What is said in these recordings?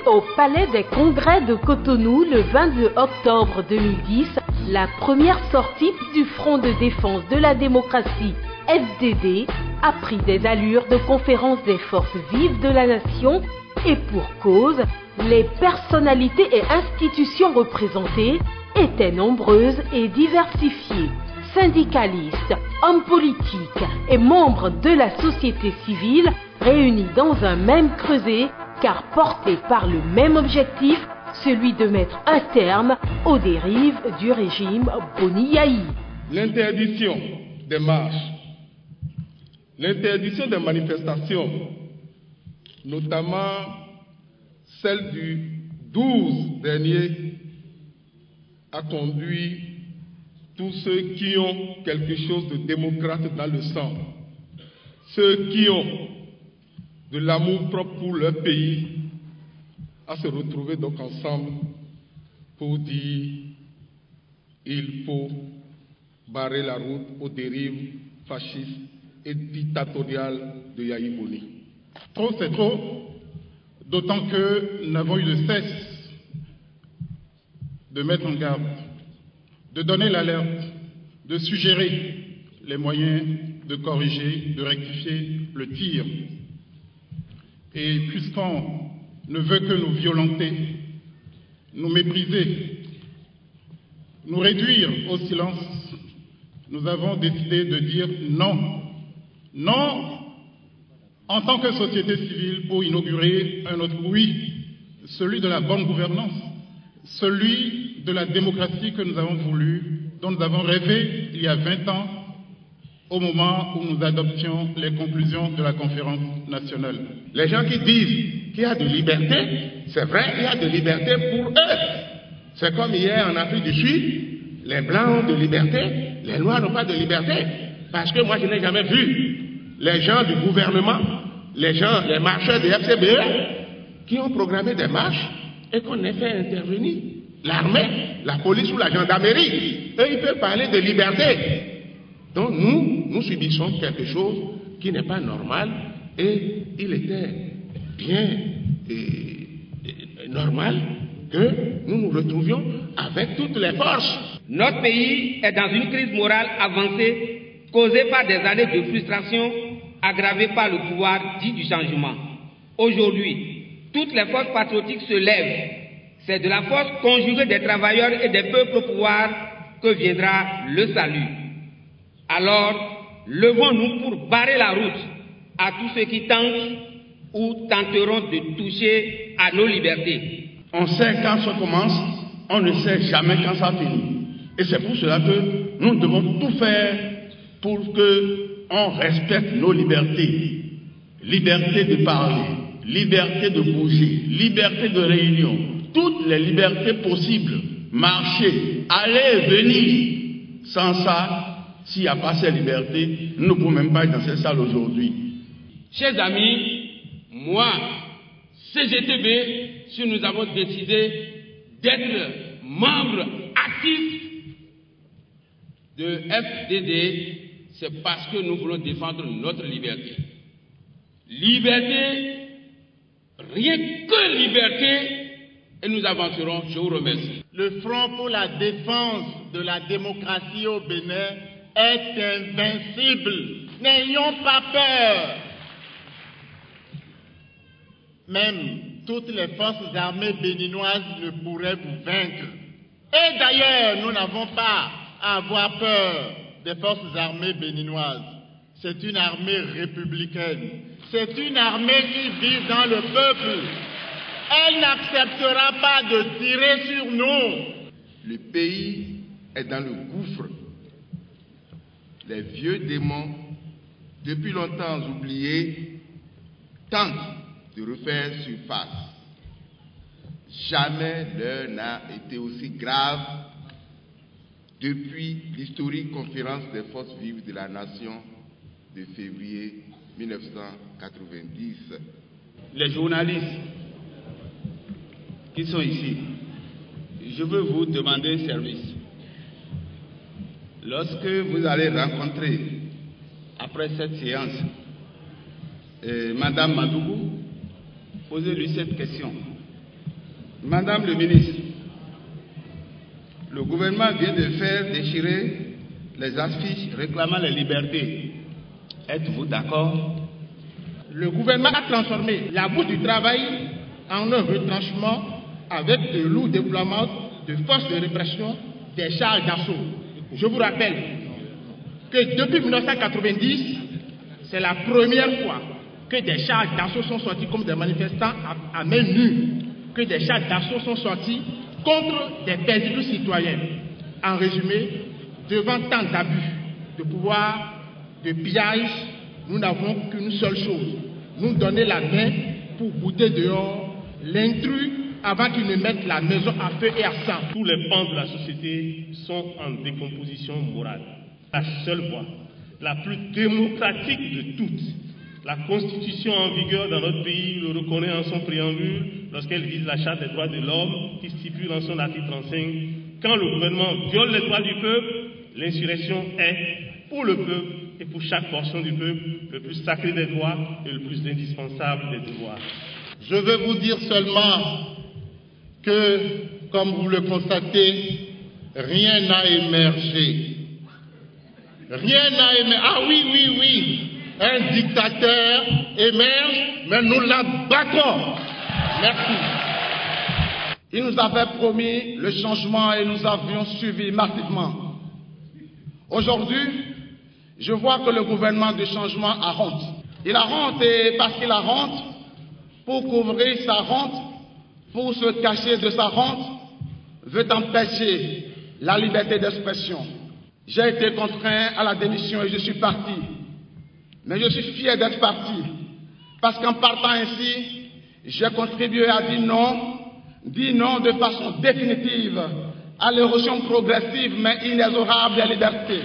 Au Palais des Congrès de Cotonou le 22 octobre 2010, la première sortie du Front de défense de la démocratie, FDD, a pris des allures de conférence des forces vives de la nation et pour cause, les personnalités et institutions représentées étaient nombreuses et diversifiées. Syndicalistes, hommes politiques et membres de la société civile réunis dans un même creuset car portés par le même objectif, celui de mettre un terme aux dérives du régime Boni Yayi. L'interdiction des marches, l'interdiction des manifestations, notamment celle du 12 dernier, a conduit tous ceux qui ont quelque chose de démocrate dans le sang, ceux qui ont de l'amour propre pour leur pays, à se retrouver donc ensemble pour dire il faut barrer la route aux dérives fascistes et dictatoriales de Yayi Boni. Trop c'est trop, d'autant que nous n'avons eu de cesse de mettre en garde, de donner l'alerte, de suggérer les moyens de corriger, de rectifier le tir. Et puisqu'on ne veut que nous violenter, nous mépriser, nous réduire au silence, nous avons décidé de dire non. Non en tant que société civile pour inaugurer un autre oui, celui de la bonne gouvernance, celui de la démocratie que nous avons voulu, dont nous avons rêvé il y a 20 ans, au moment où nous adoptions les conclusions de la conférence nationale. Les gens qui disent qu'il y a de liberté, c'est vrai, il y a de liberté pour eux. C'est comme hier en Afrique du Sud, les Blancs ont de liberté, les Noirs n'ont pas de liberté. Parce que moi je n'ai jamais vu les gens du gouvernement, les marcheurs des FCBE, qui ont programmé des marches et qu'on ait fait intervenir l'armée, la police ou la gendarmerie. Eux, ils peuvent parler de liberté. Donc nous subissons quelque chose qui n'est pas normal et il était bien normal que nous nous retrouvions avec toutes les forces. Notre pays est dans une crise morale avancée causée par des années de frustration aggravée par le pouvoir dit du changement. Aujourd'hui, toutes les forces patriotiques se lèvent. C'est de la force conjuguée des travailleurs et des peuples au pouvoir que viendra le salut. Alors, levons-nous pour barrer la route à tous ceux qui tentent ou tenteront de toucher à nos libertés. On sait quand ça commence, on ne sait jamais quand ça finit. Et c'est pour cela que nous devons tout faire pour qu'on respecte nos libertés. Liberté de parler, liberté de bouger, liberté de réunion, toutes les libertés possibles. Marcher, aller, venir. Sans ça, s'il n'y a pas ces libertés, nous ne pouvons même pas être dans cette salle aujourd'hui. Chers amis, moi, CGTB, si nous avons décidé d'être membres actifs de FDD, c'est parce que nous voulons défendre notre liberté. Liberté, rien que liberté, et nous avancerons. Je vous remercie. Le Front pour la défense de la démocratie au Bénin est invincible. N'ayons pas peur. Même toutes les forces armées béninoises ne pourraient vous vaincre. Et d'ailleurs, nous n'avons pas à avoir peur des forces armées béninoises. C'est une armée républicaine. C'est une armée qui vit dans le peuple. Elle n'acceptera pas de tirer sur nous. Le pays est dans le gouffre. Les vieux démons, depuis longtemps oubliés, tentent de refaire surface. Jamais l'heure n'a été aussi grave depuis l'historique conférence des forces vives de la nation de février 1990. les journalistes qui sont ici, je veux vous demander un service. Lorsque vous allez rencontrer, après cette séance, Madame Madougou, posez-lui cette question. Madame le ministre, le gouvernement vient de faire déchirer les affiches réclamant les libertés. Êtes-vous d'accord? Le gouvernement a transformé la bourse du travail en un retranchement avec de lourds déploiements de forces de répression des charges d'assaut. Je vous rappelle que depuis 1990, c'est la première fois que des charges d'assaut sont sorties comme des manifestants à main nue, que des charges d'assaut sont sorties contre des perdus citoyens. En résumé, devant tant d'abus de pouvoir, de pillage, nous n'avons qu'une seule chose, nous donner la main pour bouter dehors l'intrus avant qu'il ne mette la maison à feu et à sang. Tous les pans de la société sont en décomposition morale. La seule voie, la plus démocratique de toutes, la Constitution en vigueur dans notre pays le reconnaît en son préambule lorsqu'elle vise la Charte des droits de l'homme qui stipule en son article 35 quand le gouvernement viole les droits du peuple, l'insurrection est pour le peuple et pour chaque portion du peuple le plus sacré des droits et le plus indispensable des devoirs. Je veux vous dire seulement que, comme vous le constatez, rien n'a émergé. Rien n'a émergé. Ah oui. Un dictateur émerge, mais nous l'abattrons. Merci. Il nous avait promis le changement et nous avions suivi massivement. Aujourd'hui, je vois que le gouvernement de changement a honte. Il a honte et parce qu'il a honte, pour couvrir sa honte, pour se cacher de sa honte, veut empêcher la liberté d'expression. J'ai été contraint à la démission et je suis parti. Mais je suis fier d'être parti, parce qu'en partant ainsi, j'ai contribué à dire non de façon définitive à l'érosion progressive mais inexorable des libertés.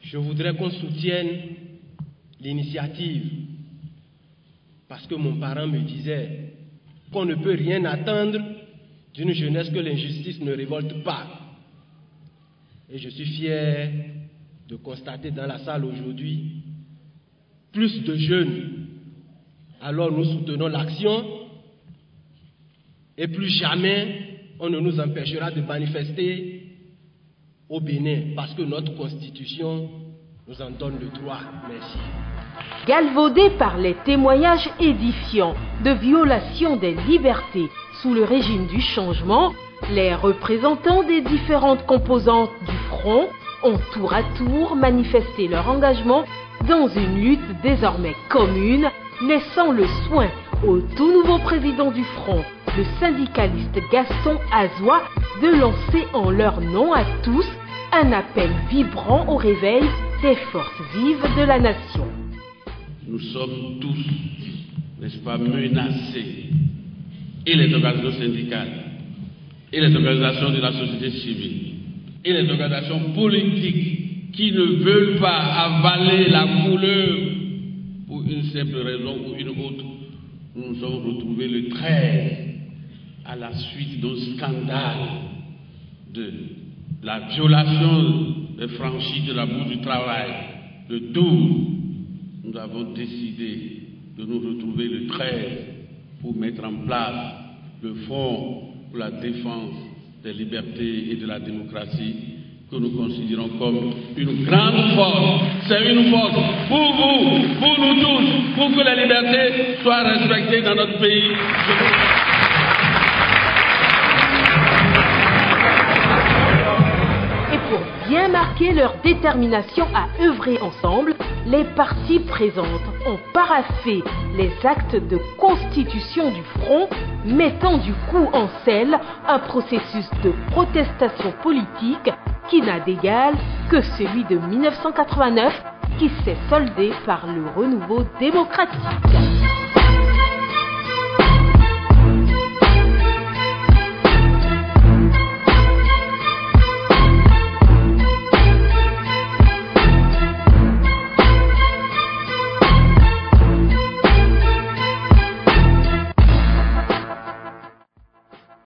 Je voudrais qu'on soutienne l'initiative, parce que mon parent me disait qu'on ne peut rien attendre d'une jeunesse que l'injustice ne révolte pas. Et je suis fier de constater dans la salle aujourd'hui plus de jeunes. Alors nous soutenons l'action et plus jamais on ne nous empêchera de manifester au Bénin parce que notre constitution nous en donne le droit. Merci. Galvaudés par les témoignages édifiants de violation des libertés sous le régime du changement, les représentants des différentes composantes du front ont tour à tour manifesté leur engagement dans une lutte désormais commune, laissant le soin au tout nouveau président du front, le syndicaliste Gaston Azoua, de lancer en leur nom à tous un appel vibrant au réveil des forces vives de la nation. Nous sommes tous, n'est-ce pas, menacés, et les organisations syndicales, et les organisations de la société civile, et les organisations politiques qui ne veulent pas avaler la couleur pour une simple raison ou une autre. Nous nous sommes retrouvés le 13 à la suite d'un scandale de la violation des franchises de la bourse du travail. Le 12, nous avons décidé de nous retrouver le 13 pour mettre en place le Front pour la défense des libertés et de la démocratie que nous considérons comme une grande force. C'est une force pour vous, pour nous tous, pour que les libertés soient respectées dans notre pays. Et pour bien marquer leur détermination à œuvrer ensemble, les partis présentes ont paraphé les actes de constitution du front, mettant du coup en selle un processus de protestation politique qui n'a d'égal que celui de 1989 qui s'est soldé par le renouveau démocratique.